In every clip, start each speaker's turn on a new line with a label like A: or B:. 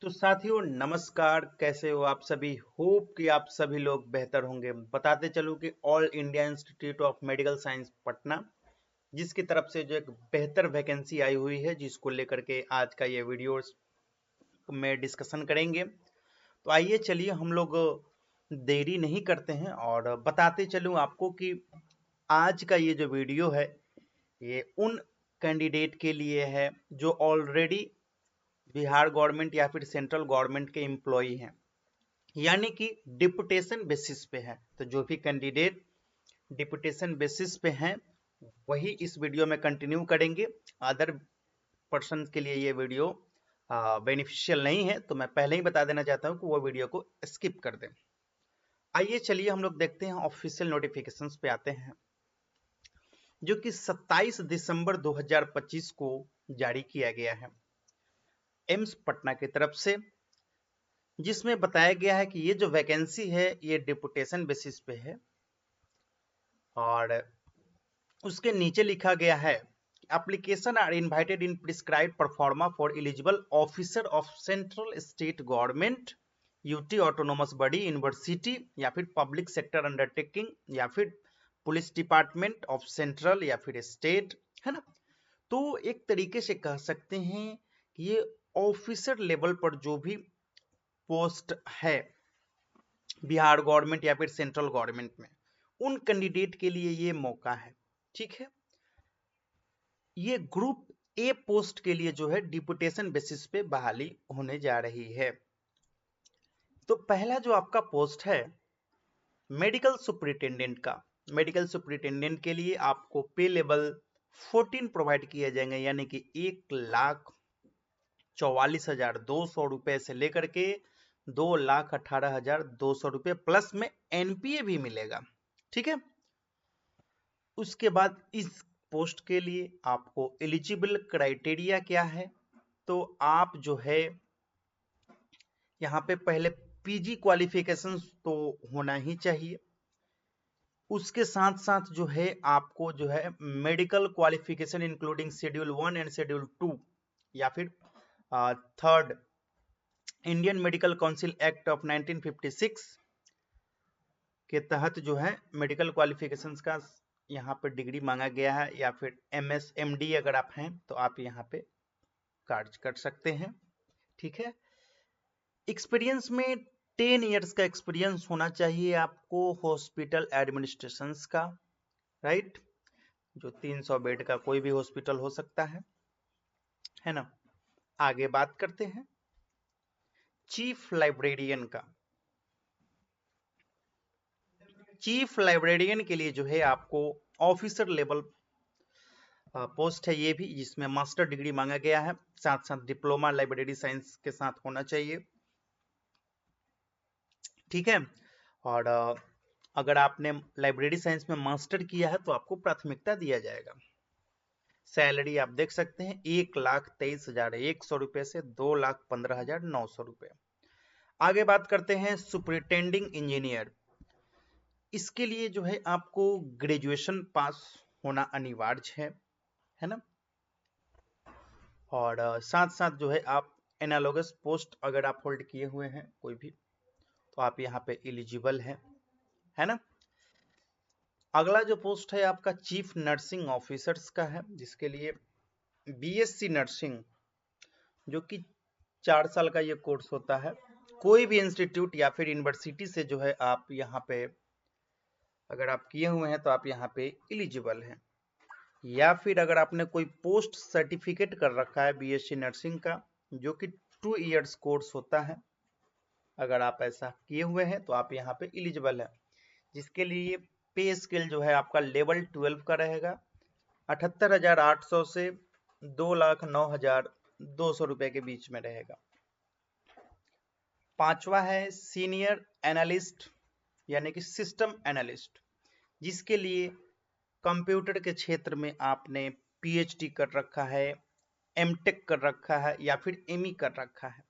A: तो साथियों नमस्कार, कैसे हो आप सभी। होप कि आप सभी लोग बेहतर होंगे। बताते चलूं कि all India Institute of Medical science Patna जिसकी तरफ से जो एक बेहतर वैकेंसी आई हुई है जिसको लेकर के आज का ये वीडियो में डिस्कशन करेंगे। तो आइए चलिए हम लोग देरी नहीं करते हैं और बताते चलूं आपको कि आज का ये जो वीडियो है ये उन कैंडिडेट के लिए है जो ऑलरेडी बिहार गवर्नमेंट या फिर सेंट्रल गवर्नमेंट के एम्प्लॉई हैं, यानी कि डिपुटेशन बेसिस पे है। तो जो भी कैंडिडेट डिपुटेशन बेसिस पे हैं वही इस वीडियो में कंटिन्यू करेंगे। अदर पर्सन के लिए ये वीडियो बेनिफिशियल नहीं है, तो मैं पहले ही बता देना चाहता हूँ कि वो वीडियो को स्किप कर दें। आइए चलिए हम लोग देखते हैं, ऑफिशियल नोटिफिकेशंस पे आते हैं जो कि 27 दिसंबर 2025 को जारी किया गया है एम्स पटना की तरफ से, जिसमें बताया गया है कि ये जो वैकेंसी है ये डिपुटेशन बेसिस पे है। और उसके नीचे लिखा गया है application are invited in prescribed proforma for eligible officer of central state government, UT autonomous body, university या फिर पब्लिक सेक्टर अंडरटेकिंग या फिर पुलिस डिपार्टमेंट ऑफ सेंट्रल या फिर स्टेट, है ना। तो एक तरीके से कह सकते हैं कि ये ऑफिसर लेवल पर जो भी पोस्ट है बिहार गवर्नमेंट या फिर सेंट्रल गवर्नमेंट में, उन कैंडिडेट के लिए ये मौका है। ठीक है, ये ग्रुप ए पोस्ट के लिए जो है डिपुटेशन बेसिस पे बहाली होने जा रही है। तो पहला जो आपका पोस्ट है मेडिकल सुपरिटेंडेंट का, मेडिकल सुपरिटेंडेंट के लिए आपको पे लेवल 14 प्रोवाइड किए जाएंगे, यानी कि 1,44,200 रुपए से लेकर के 2,18,200 रुपए प्लस में एनपीए भी मिलेगा। ठीक है, उसके बाद इस पोस्ट के लिए आपको एलिजिबल क्राइटेरिया क्या है, तो आप जो है यहाँ पे पहले पीजी क्वालिफिकेशन तो होना ही चाहिए। उसके साथ साथ जो है आपको जो है medical qualification including schedule 1 and schedule 2 या फिर third Indian medical council act of 1956 के तहत जो है मेडिकल क्वालिफिकेशंस का यहाँ पर डिग्री मांगा गया है, या फिर एमएस एमडी अगर आप हैं तो आप यहाँ पे कार्य कर सकते हैं। ठीक है, एक्सपीरियंस में 10 इयर्स का एक्सपीरियंस होना चाहिए आपको हॉस्पिटल एडमिनिस्ट्रेशंस का, राइट। जो 300 बेड का कोई भी हॉस्पिटल हो सकता है ना। आगे बात करते हैं चीफ लाइब्रेरियन का। चीफ लाइब्रेरियन के लिए जो है आपको ऑफिसर लेवल पोस्ट है ये भी, जिसमें मास्टर डिग्री मांगा गया है, साथ साथ डिप्लोमा लाइब्रेरी साइंस के साथ होना चाहिए। ठीक है, और अगर आपने लाइब्रेरी साइंस में मास्टर किया है तो आपको प्राथमिकता दिया जाएगा। सैलरी आप देख सकते हैं 1,23,100 रुपए से 2,15,900 रुपए। आगे बात करते हैं सुपरिटेंडिंग इंजीनियर। इसके लिए जो है आपको ग्रेजुएशन पास होना अनिवार्य है ना। और साथ साथ जो है आप एनालॉगस पोस्ट अगर आप होल्ड किए हुए हैं कोई भी, तो आप यहाँ पे एलिजिबल है ना। अगला जो पोस्ट है आपका चीफ नर्सिंग ऑफिसर्स का है, जिसके लिए बीएससी नर्सिंग जो कि 4 साल का ये कोर्स होता है, कोई भी इंस्टीट्यूट या फिर यूनिवर्सिटी से जो है आप यहाँ पे अगर आप किए हुए हैं तो आप यहाँ पे एलिजिबल हैं। या फिर अगर आपने कोई पोस्ट सर्टिफिकेट कर रखा है बीएससी नर्सिंग का जो कि 2 इयर्स कोर्स होता है, अगर आप ऐसा किए हुए हैं तो आप यहाँ पे एलिजिबल है, जिसके लिए पे स्केल जो है आपका लेवल 12 का रहेगा। 78,800 से 2,09,200 रुपए के बीच में रहेगा। पांचवा है सीनियर एनालिस्ट यानी कि सिस्टम एनालिस्ट, जिसके लिए कंप्यूटर के क्षेत्र में आपने पीएचडी कर रखा है, एमटेक कर रखा है या फिर एमई कर रखा है।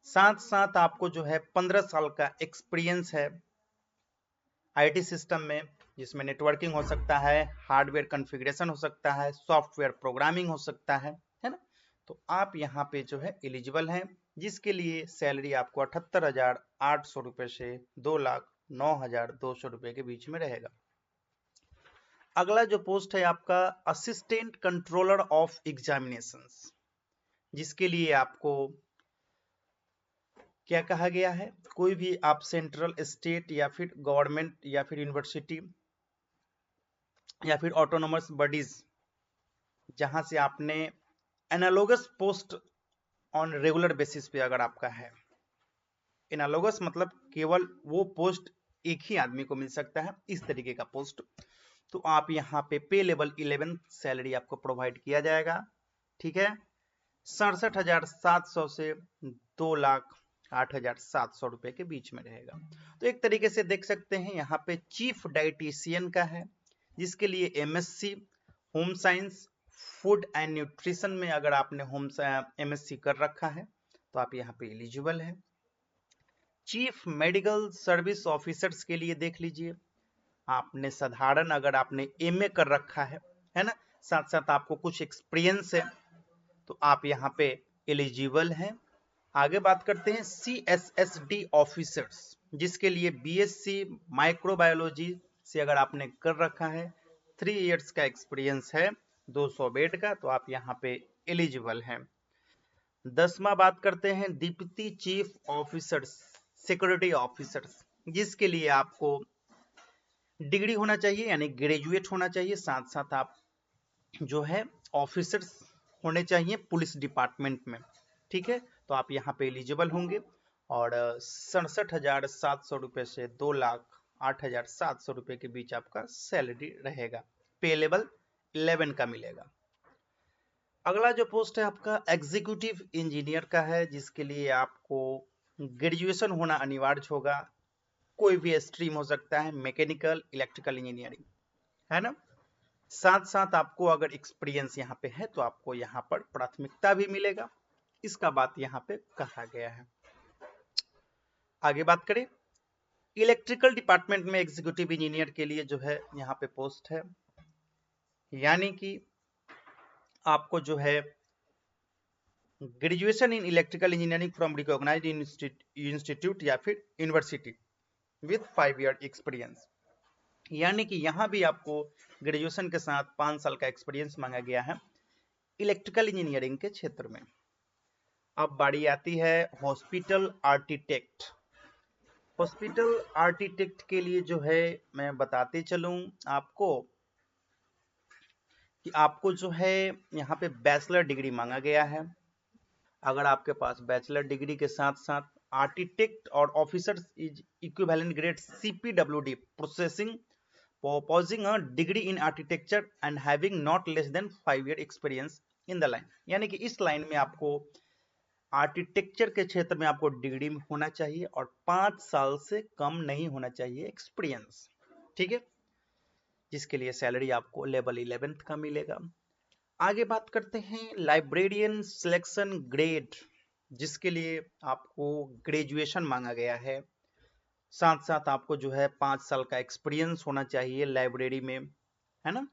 A: साथ साथ आपको जो है 15 साल का एक्सपीरियंस है आईटी सिस्टम में, जिसमें नेटवर्किंग हो सकता है, हार्डवेयर कॉन्फ़िगरेशन हो सकता है, सॉफ्टवेयर प्रोग्रामिंग हो सकता है ना। तो आप यहाँ पे जो है एलिजिबल हैं, जिसके लिए सैलरी आपको 78,800 रुपए से 2,09,200 रुपए के बीच में रहेगा। अगला जो पोस्ट है आपका असिस्टेंट कंट्रोलर ऑफ एग्जामिनेशंस, जिसके लिए आपको क्या कहा गया है, कोई भी आप सेंट्रल, स्टेट या फिर गवर्नमेंट या फिर यूनिवर्सिटी या फिर ऑटोनोमस बॉडीज जहां से आपने analogous post on regular basis पे अगर आपका है, एनालोगस मतलब केवल वो पोस्ट एक ही आदमी को मिल सकता है, इस तरीके का पोस्ट, तो आप यहाँ पे लेवल 11 सैलरी आपको प्रोवाइड किया जाएगा। ठीक है, 67,700 से 2,08,700 रुपए के बीच में रहेगा। तो एक तरीके से देख सकते हैं यहाँ पे चीफ डाइटिशियन का है, जिसके लिए MSc home science food and nutrition में अगर आपने एमएससी कर रखा है तो आप यहाँ पे एलिजिबल है। चीफ मेडिकल सर्विस ऑफिसर्स के लिए देख लीजिए, आपने साधारण अगर आपने एमए कर रखा है ना, साथ साथ आपको कुछ एक्सपीरियंस है, तो आप यहाँ पे एलिजिबल हैं। आगे बात करते हैं CSSD ऑफिसर्स, जिसके लिए बीएससी माइक्रोबायोलॉजी से अगर आपने कर रखा है, 3 इयर्स का एक्सपीरियंस है, 200 बेड का, तो आप यहाँ पे एलिजिबल हैं। 10वां बात करते हैं deputy chief officers security officers, जिसके लिए आपको डिग्री होना चाहिए यानी ग्रेजुएट होना चाहिए, साथ साथ आप जो है ऑफिसर्स होने चाहिए पुलिस डिपार्टमेंट में। ठीक है, तो आप यहाँ पे एलिजिबल होंगे और 67,700 रुपए से 2,08,700 रुपए के बीच आपका सैलरी रहेगा, पे लेवल 11 का मिलेगा। अगला जो पोस्ट है आपका एग्जीक्यूटिव इंजीनियर का है, जिसके लिए आपको ग्रेजुएशन होना अनिवार्य होगा, कोई भी स्ट्रीम हो सकता है, मैकेनिकल, इलेक्ट्रिकल इंजीनियरिंग, है ना। साथ साथ आपको अगर एक्सपीरियंस यहाँ पे है तो आपको यहाँ पर प्राथमिकता भी मिलेगा, इसका बात यहाँ पे कहा गया है। आगे बात करें, इलेक्ट्रिकल डिपार्टमेंट में एग्जीक्यूटिव इंजीनियर के लिए जो है यहाँ पे पोस्ट है, यानी कि आपको जो है graduation in electrical engineering from recognised institute या फिर यूनिवर्सिटी विथ 5 ईयर एक्सपीरियंस, यानी कि यहाँ भी आपको ग्रेजुएशन के साथ 5 साल का एक्सपीरियंस मांगा गया है इलेक्ट्रिकल इंजीनियरिंग के क्षेत्र में। अब बारी आती है हॉस्पिटल आर्किटेक्ट। हॉस्पिटल आर्किटेक्ट के लिए जो है मैं बताते चलूं आपको कि आपको जो है यहाँ पे बैचलर डिग्री मांगा गया है। अगर आपके पास बैचलर डिग्री के साथ साथ आर्किटेक्ट और officer is equivalent grade CPWD processing posing a degree in architecture and having not less than 5 year experience in the line, यानी कि इस लाइन में आपको आर्किटेक्चर के क्षेत्र में आपको डिग्री होना चाहिए और 5 साल से कम नहीं होना चाहिए एक्सपीरियंस। ठीक है, जिसके लिए सैलरी आपको लेवल 11 का मिलेगा। आगे बात करते हैं लाइब्रेरियन सिलेक्शन ग्रेड, जिसके लिए आपको ग्रेजुएशन मांगा गया है, साथ साथ आपको जो है 5 साल का एक्सपीरियंस होना चाहिए लाइब्रेरी में, है ना।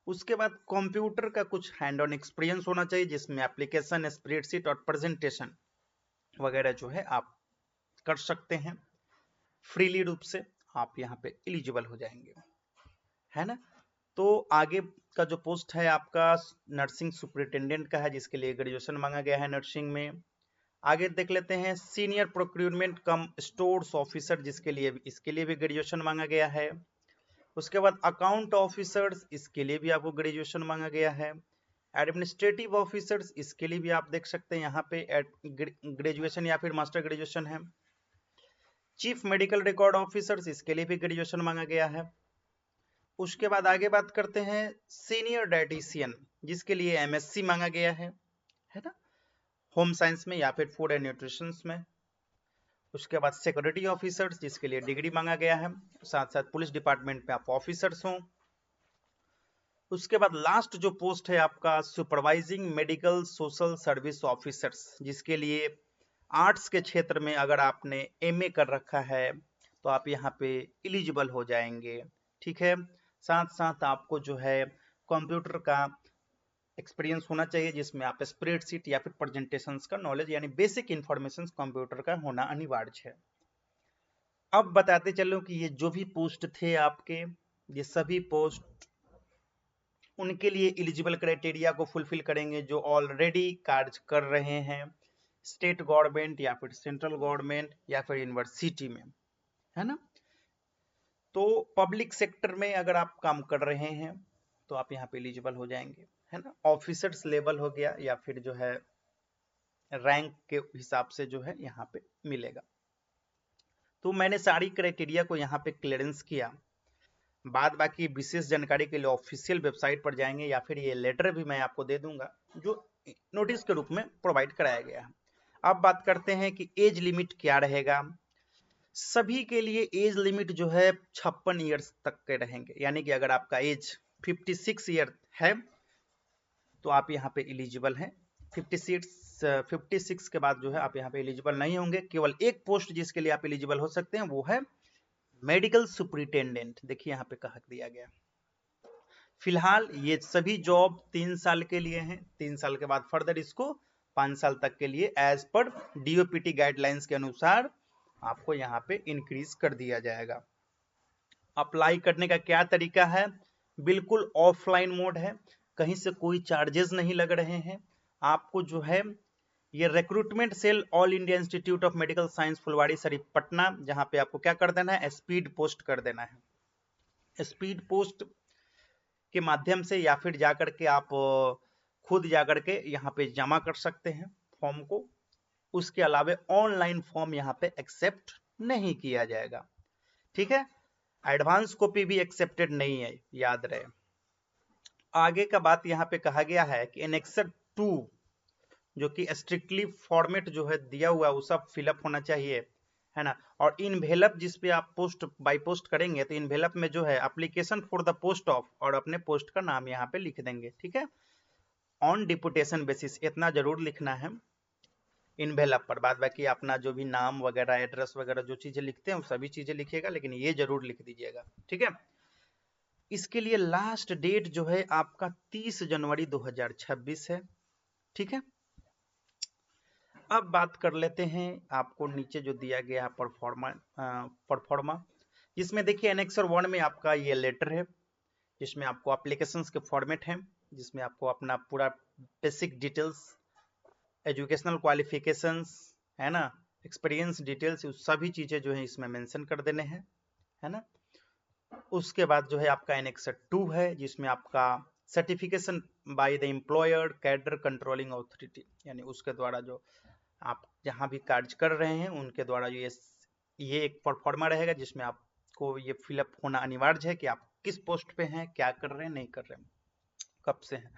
A: उसके बाद कंप्यूटर का कुछ हैंड ऑन एक्सपीरियंस होना चाहिए, जिसमें एप्लीकेशन, स्प्रेडशीट और प्रेजेंटेशन वगैरह जो है आप कर सकते हैं फ्रीली रूप से, आप यहाँ पे एलिजिबल हो जाएंगे, है ना। तो आगे का जो पोस्ट है आपका नर्सिंग सुपरिटेंडेंट का है, जिसके लिए ग्रेजुएशन मांगा गया है नर्सिंग में। आगे देख लेते हैं सीनियर प्रोक्यूरमेंट कम स्टोर्स ऑफिसर, जिसके लिए इसके लिए भी ग्रेजुएशन मांगा गया है। उसके बाद अकाउंट ऑफिसर्स, इसके लिए भी आपको ग्रेजुएशन मांगा गया है। एडमिनिस्ट्रेटिव ऑफिसर्स, इसके लिए भी आप देख सकते हैं यहाँ पे ग्रेजुएशन या फिर मास्टर ग्रेजुएशन है। चीफ मेडिकल रिकॉर्ड ऑफिसर्स, इसके लिए भी ग्रेजुएशन मांगा गया है। उसके बाद आगे बात करते हैं सीनियर डाइटिशियन, जिसके लिए एमएससी मांगा गया है ना, होम साइंस में या फिर फूड एंड न्यूट्रिशन में। उसके बाद सिक्योरिटी ऑफिसर्स, जिसके लिए डिग्री मांगा गया है, साथ साथ पुलिस डिपार्टमेंट में आप ऑफिसर्स हों। उसके बाद लास्ट जो पोस्ट है आपका supervising medical social service officers, जिसके लिए आर्ट्स के क्षेत्र में अगर आपने एमए कर रखा है तो आप यहाँ पे एलिजिबल हो जाएंगे। ठीक है, साथ साथ आपको जो है कंप्यूटर का एक्सपीरियंस होना चाहिए, जिसमें आप स्प्रेडशीट या फिर प्रेजेंटेशंस का नॉलेज यानी बेसिक इंफॉर्मेशन कंप्यूटर का होना अनिवार्य है। अब बताते चलो कि ये जो भी पोस्ट थे आपके, ये सभी पोस्ट उनके लिए एलिजिबल क्राइटेरिया को फुलफिल करेंगे जो ऑलरेडी कार्य कर रहे हैं स्टेट गवर्नमेंट या फिर सेंट्रल गवर्नमेंट या फिर यूनिवर्सिटी में, है ना। तो पब्लिक सेक्टर में अगर आप काम कर रहे हैं तो आप यहाँ पे एलिजिबल हो जाएंगे, है ना। ऑफिसर्स लेवल हो गया या फिर जो है रैंक के हिसाब से जो है यहाँ पे मिलेगा। तो मैंने सारी क्राइटेरिया को यहाँ पे क्लियरेंस किया। बाद बाकी विशेष जानकारी के लिए ऑफिशियल वेबसाइट पर जाएंगे या फिर ये लेटर भी मैं आपको दे दूंगा जो नोटिस के रूप में प्रोवाइड कराया गया है। अब बात करते हैं कि एज लिमिट क्या रहेगा। सभी के लिए एज लिमिट जो है 56 ईयर्स तक के रहेंगे, यानी कि अगर आपका एज 56 ईयर है तो आप यहाँ पे एलिजिबल हैं। 56 के बाद जो है आप यहाँ पे एलिजिबल नहीं होंगे। केवल एक पोस्ट जिसके लिए आप एलिजिबल हो सकते हैं वो है मेडिकल सुपरिटेंडेंट। देखिए यहाँ पे कहा दिया गया। फिलहाल ये सभी जॉब 3 साल के लिए हैं। 3 साल के बाद फर्दर इसको 5 साल तक के लिए एज पर डीओपीटी गाइडलाइंस के अनुसार आपको यहाँ पे इंक्रीज कर दिया जाएगा। अप्लाई करने का क्या तरीका है? बिल्कुल ऑफलाइन मोड है, कहीं से कोई चार्जेस नहीं लग रहे हैं। आपको जो है ये recruitment cell all India Institute of Medical Science Phulwari Sharif Patna, जहां पे आपको क्या कर देना है, स्पीड पोस्ट कर देना है। स्पीड पोस्ट के माध्यम से या फिर जाकर के आप खुद जाकर के यहाँ पे जमा कर सकते हैं फॉर्म को। उसके अलावा ऑनलाइन फॉर्म यहाँ पे एक्सेप्ट नहीं किया जाएगा, ठीक है। एडवांस कॉपी भी एक्सेप्टेड नहीं है, याद रहे। आगे का बात यहाँ पे कहा गया है कि एनेक्सर 2 जो कि स्ट्रिक्टली फॉर्मेट जो है दिया हुआ है वो सब फिलअप होना चाहिए, है ना। और इनवेलप जिस पे आप पोस्ट बाय पोस्ट करेंगे तो इनवेलप में जो है application for the post of और अपने पोस्ट का नाम यहाँ पे लिख देंगे, ठीक है। ऑन डिपुटेशन बेसिस इतना जरूर लिखना है इनवेलप पर। बाद बाकी अपना जो भी नाम वगैरह एड्रेस वगैरह जो चीजें लिखते हैं वो सभी चीजें लिखिएगा, लेकिन ये जरूर लिख दीजिएगा, ठीक है। इसके लिए लास्ट डेट जो है आपका 30 जनवरी 2026 है, ठीक है। अब बात कर लेते हैं आपको नीचे जो दिया गया है परफॉर्मा, जिसमें देखिए एनेक्सर 1 में आपका ये लेटर है जिसमें आपको एप्लीकेशंस के फॉर्मेट है, जिसमें आपको अपना पूरा बेसिक डिटेल्स, एजुकेशनल क्वालिफिकेशंस, है ना, एक्सपीरियंस डिटेल्स, सभी चीजें जो है इसमें मेंशन कर देने हैं, है ना। उसके बाद जो है आपका एनेक्सर 2 है जिसमें आपका certification by the employer cadre controlling authority, यानी उसके द्वारा जो आप जहां भी कार्य कर रहे हैं उनके द्वारा ये एक परफॉर्मा रहेगा जिसमें आपको ये फिलअप होना अनिवार्य है कि आप किस पोस्ट पे हैं, क्या कर रहे हैं, नहीं कर रहे हैं, कब से हैं।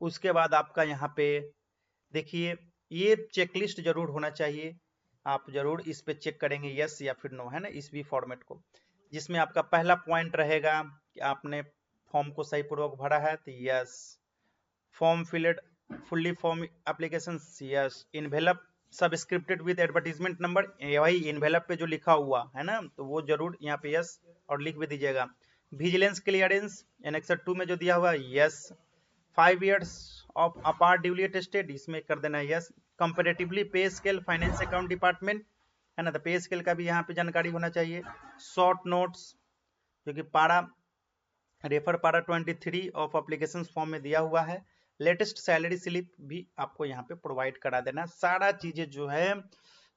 A: उसके बाद आपका यहाँ पे देखिए ये चेकलिस्ट जरूर होना चाहिए, आप जरूर इस पे चेक करेंगे यस या फिर नो, है ना, इस भी फॉर्मेट को, जिसमें आपका पहला पॉइंट रहेगा कि आपने फॉर्म को सही पूर्वक भरा है तो yes, form filled fully form application yes, envelope subscripted with advertisement number, वही इनवेलप पे जो लिखा हुआ है ना तो वो जरूर यहाँ पे यस और लिख भी दीजिएगा। विजिलेंस क्लियरेंस एनेक्सर 2 में जो दिया हुआ yes. 5 years of apart duly attested इसमें कर देना यस। कंपैरेटिवली पे स्केल फाइनेंस अकाउंट डिपार्टमेंट, है ना, तो पे स्केल का भी यहाँ पे जानकारी होना चाहिए। शॉर्ट नोट्स जो कि रेफर पारा 23 ऑफ एप्लीकेशन फॉर्म में दिया हुआ है। लेटेस्ट सैलरी स्लिप भी आपको यहाँ पे प्रोवाइड करा देना। सारा चीजें जो है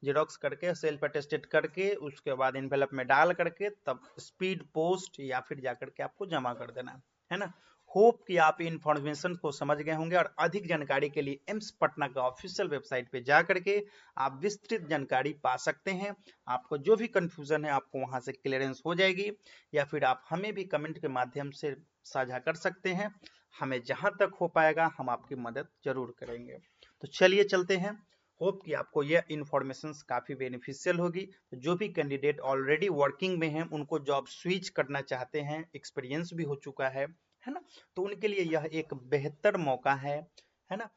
A: जेरोक्स करके सेल्फ अटेस्टेड करके उसके बाद इनवेलप में डाल करके तब स्पीड पोस्ट या फिर जाकर के आपको जमा कर देना है ना। होप कि आप इन्फॉर्मेशन को समझ गए होंगे और अधिक जानकारी के लिए एम्स पटना का ऑफिशियल वेबसाइट पे जा करके आप विस्तृत जानकारी पा सकते हैं। आपको जो भी कंफ्यूजन है आपको वहां से क्लियरेंस हो जाएगी, या फिर आप हमें भी कमेंट के माध्यम से साझा कर सकते हैं। हमें जहां तक हो पाएगा हम आपकी मदद जरूर करेंगे। तो चलिए चलते हैं। होप कि आपको यह इंफॉर्मेशन काफी बेनिफिशियल होगी। तो जो भी कैंडिडेट ऑलरेडी वर्किंग में हैं उनको जॉब स्विच करना चाहते हैं, एक्सपीरियंस भी हो चुका है ना, तो उनके लिए यह एक बेहतर मौका है ना,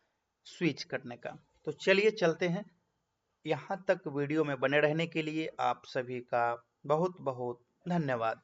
A: स्विच करने का। तो चलिए चलते हैं। यहाँ तक वीडियो में बने रहने के लिए आप सभी का बहुत बहुत धन्यवाद।